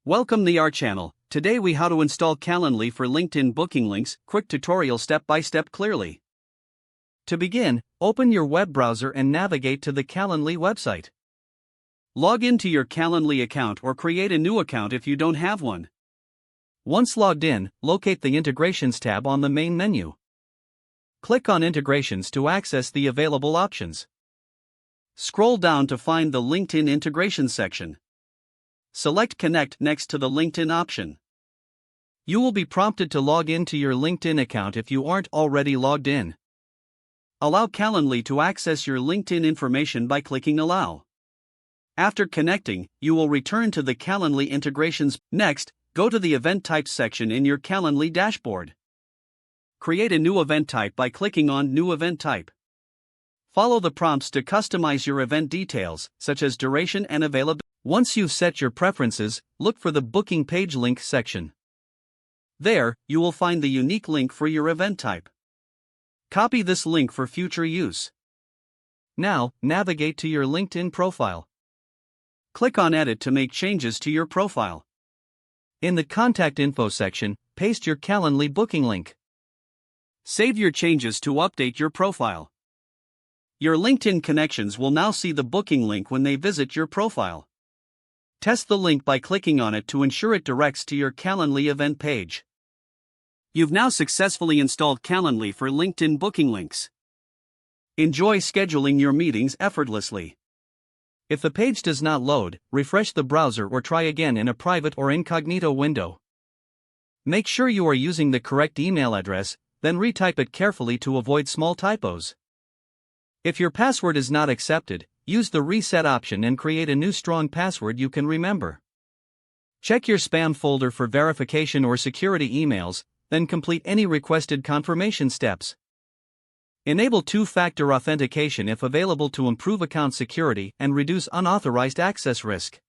Welcome to our channel. Today we how to install Calendly for LinkedIn booking links, quick tutorial step by step clearly. To begin, open your web browser and navigate to the Calendly website. Log into your Calendly account or create a new account if you don't have one. Once logged in, locate the Integrations tab on the main menu. Click on Integrations to access the available options. Scroll down to find the LinkedIn Integrations section. Select Connect next to the LinkedIn option. You will be prompted to log into your LinkedIn account if you aren't already logged in. Allow Calendly to access your LinkedIn information by clicking Allow. After connecting, you will return to the Calendly integrations. Next, go to the Event Types section in your Calendly dashboard. Create a new event type by clicking on New Event Type. Follow the prompts to customize your event details, such as duration and availability. Once you've set your preferences, look for the Booking Page Link section. There, you will find the unique link for your event type. Copy this link for future use. Now, navigate to your LinkedIn profile. Click on Edit to make changes to your profile. In the Contact Info section, paste your Calendly booking link. Save your changes to update your profile. Your LinkedIn connections will now see the booking link when they visit your profile. Test the link by clicking on it to ensure it directs to your Calendly event page. You've now successfully installed Calendly for LinkedIn booking links. Enjoy scheduling your meetings effortlessly. If the page does not load, refresh the browser or try again in a private or incognito window. Make sure you are using the correct email address, then retype it carefully to avoid small typos. If your password is not accepted, use the reset option and create a new strong password you can remember. Check your spam folder for verification or security emails, then complete any requested confirmation steps. Enable two-factor authentication if available to improve account security and reduce unauthorized access risk.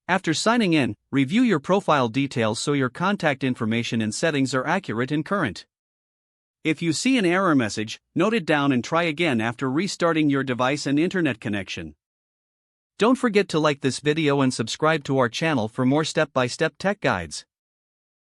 After signing in, review your profile details so your contact information and settings are accurate and current. If you see an error message, note it down and try again after restarting your device and internet connection. Don't forget to like this video and subscribe to our channel for more step-by-step tech guides.